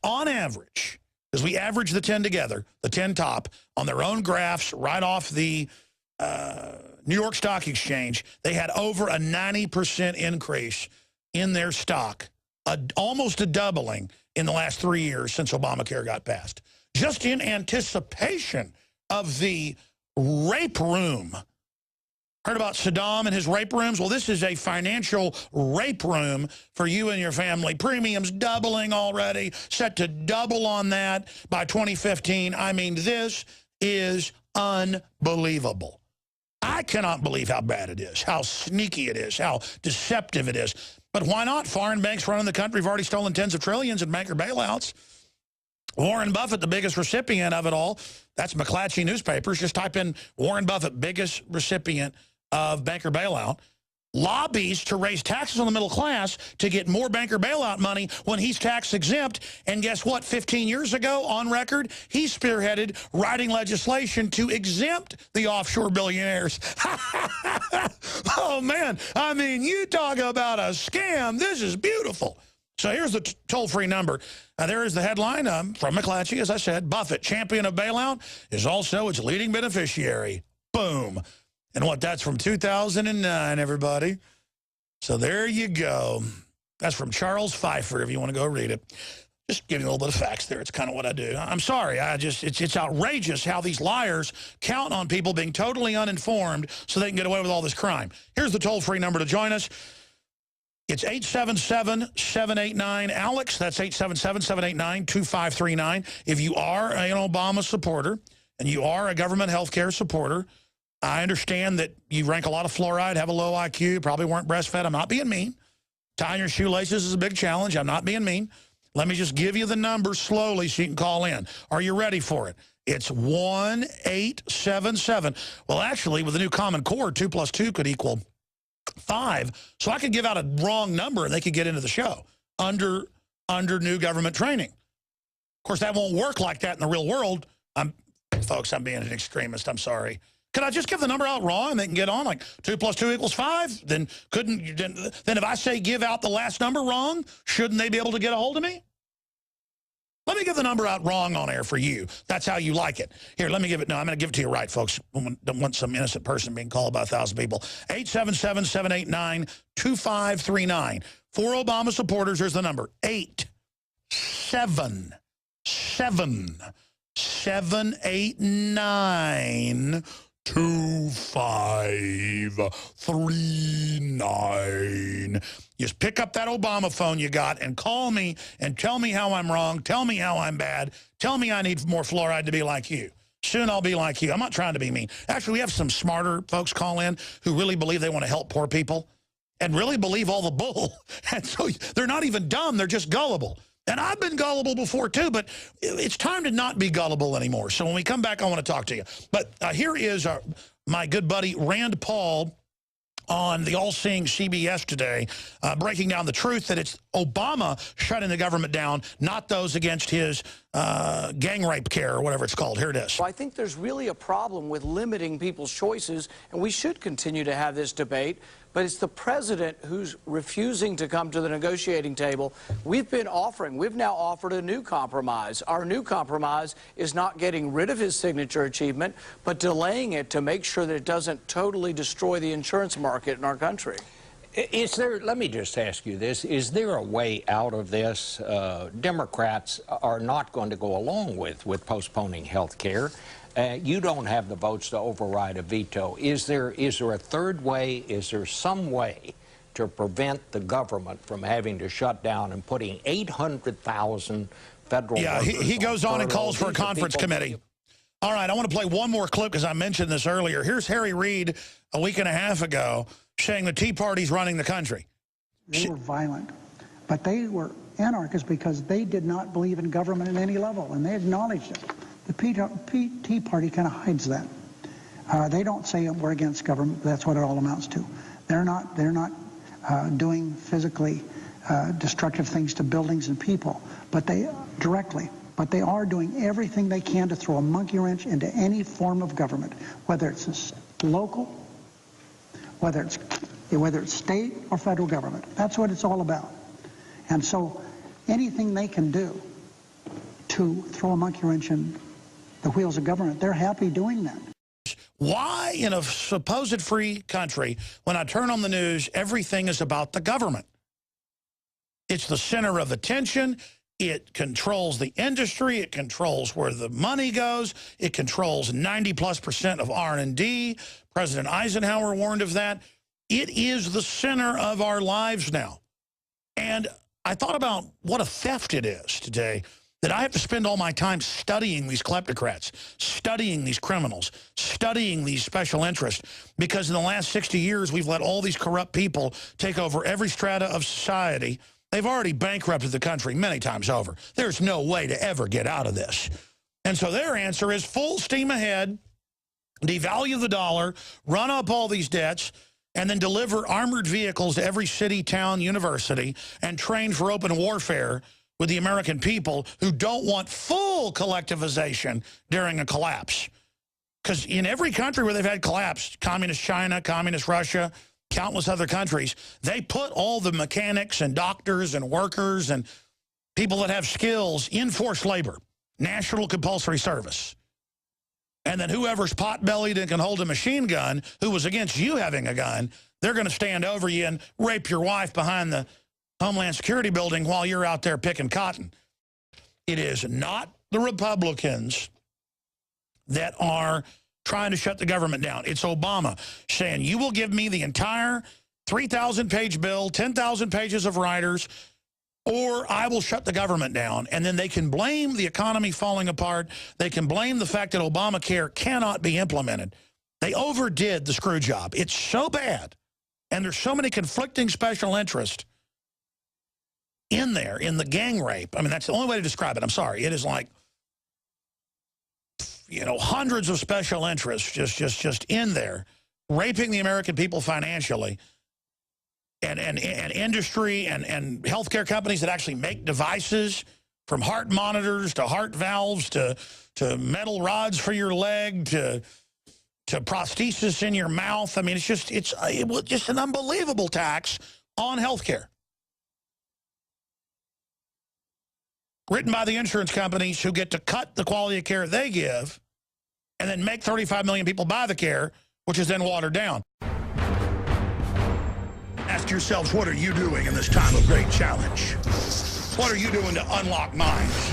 on average, as we average the 10 together, the 10 top, on their own graphs right off the New York Stock Exchange, they had over a 90% increase in their stock, almost a doubling in the last 3 years since Obamacare got passed. Just in anticipation of the rape room. Heard about Saddam and his rape rooms? Well, this is a financial rape room for you and your family. Premiums doubling already, set to double on that by 2015. I mean, this is unbelievable. I cannot believe how bad it is, how sneaky it is, how deceptive it is. But why not? Foreign banks running the country have already stolen tens of trillions in banker bailouts. Warren Buffett, the biggest recipient of it all. That's McClatchy newspapers. Just type in Warren Buffett, biggest recipient of banker bailout. Lobbies to raise taxes on the middle class to get more banker bailout money when he's tax exempt. And guess what? 15 years ago, on record, he spearheaded writing legislation to exempt the offshore billionaires. Oh, man. I mean, you talk about a scam. This is beautiful. So here's the toll-free number. There is the headline from McClatchy, as I said. Buffett, champion of bailout, is also its leading beneficiary. Boom. And what, that's from 2009, everybody. So there you go. That's from Charles Pfeiffer, if you want to go read it. Just giving a little bit of facts there. It's kind of what I do. I'm sorry. It's outrageous how these liars count on people being totally uninformed so they can get away with all this crime. Here's the toll-free number to join us. It's 877-789-ALEX. That's 877-789-2539. If you are an Obama supporter and you are a government health care supporter, I understand that you rank a lot of fluoride, have a low IQ, probably weren't breastfed. I'm not being mean. Tying your shoelaces is a big challenge. I'm not being mean. Let me just give you the number slowly so you can call in. Are you ready for it? It's 1-877. Well, actually, with the new Common Core, 2 plus 2 could equal 5. So I could give out a wrong number and they could get into the show under new government training. Of course, that won't work like that in the real world. Folks, I'm being an extremist. I'm sorry. Could I just give the number out wrong and they can get on like 2 plus 2 equals 5? Then if I say give out the last number wrong, shouldn't they be able to get a hold of me? Let me give the number out wrong on air for you. That's how you like it. Here, let me give it. No, I'm going to give it to you right, folks. I don't want some innocent person being called by 1,000 people. 877-789-2539. For Obama supporters, here's the number. 877-789-2539. Just pick up that Obama phone you got and call me and tell me how I'm wrong. Tell me how I'm bad. Tell me I need more fluoride to be like you. Soon I'll be like you. I'm not trying to be mean. Actually, we have some smarter folks call in who really believe they want to help poor people and really believe all the bull. And so they're not even dumb. They're just gullible. And I've been gullible before, too, but it's time to not be gullible anymore. So when we come back, I want to talk to you. But here is my good buddy Rand Paul on the all-seeing CBS today, breaking down the truth that it's Obama shutting the government down, not those against his gang rape care or whatever it's called. Here it is. Well, I think there's really a problem with limiting people's choices, and we should continue to have this debate. But it's the president who's refusing to come to the negotiating table. We've now offered a new compromise. Our new compromise is not getting rid of his signature achievement, but delaying it to make sure that it doesn't totally destroy the insurance market in our country. Let me just ask you this, is there a way out of this? Democrats are not going to go along with postponing health care. You don't have the votes to override a veto. Is there a third way? Is there some way to prevent the government from having to shut down and putting 800,000 federal workers he goes on and calls for a conference committee. All right, I want to play one more clip because I mentioned this earlier. Here's Harry Reid a week and a half ago saying the Tea Party's running the country. They were violent, but they were anarchists because they did not believe in government at any level, and they acknowledged it. The Tea Party kind of hides that. They don't say we're against government. That's what it all amounts to. They're not doing physically destructive things to buildings and people, but they are doing everything they can to throw a monkey wrench into any form of government, whether it's local, whether it's state or federal government. That's what it's all about. And so anything they can do to throw a monkey wrench in the wheels of government. They're happy doing that. Why, in a supposed free country, when I turn on the news, everything is about the government? It's the center of attention. It controls the industry. It controls where the money goes. It controls 90+% of R&D. President Eisenhower warned of that. It is the center of our lives now. And I thought about what a theft it is today, that I have to spend all my time studying these kleptocrats, studying these criminals, studying these special interests, because in the last 60 years, we've let all these corrupt people take over every strata of society. They've already bankrupted the country many times over. There's no way to ever get out of this. And so their answer is full steam ahead, devalue the dollar, run up all these debts, and then deliver armored vehicles to every city, town, university, and train for open warfare with the American people who don't want full collectivization during a collapse. Because in every country where they've had collapse, communist China, communist Russia, countless other countries, they put all the mechanics and doctors and workers and people that have skills in forced labor, national compulsory service. And then whoever's pot-bellied and can hold a machine gun, who was against you having a gun, they're going to stand over you and rape your wife behind the Homeland Security building while you're out there picking cotton. It is not the Republicans that are trying to shut the government down. It's Obama saying, you will give me the entire 3,000-page bill, 10,000 pages of writers, or I will shut the government down. And then they can blame the economy falling apart. They can blame the fact that Obamacare cannot be implemented. They overdid the screw job. It's so bad. And there's so many conflicting special interests in there, in the gang rape. I mean, that's the only way to describe it. I'm sorry. It is like, you know, hundreds of special interests just in there, raping the American people financially, and industry and healthcare companies that actually make devices, from heart monitors to heart valves to metal rods for your leg to prosthesis in your mouth. I mean, it's just an unbelievable tax on healthcare, written by the insurance companies who get to cut the quality of care they give and then make 35 million people buy the care, which is then watered down. Ask yourselves, what are you doing in this time of great challenge? What are you doing to unlock minds?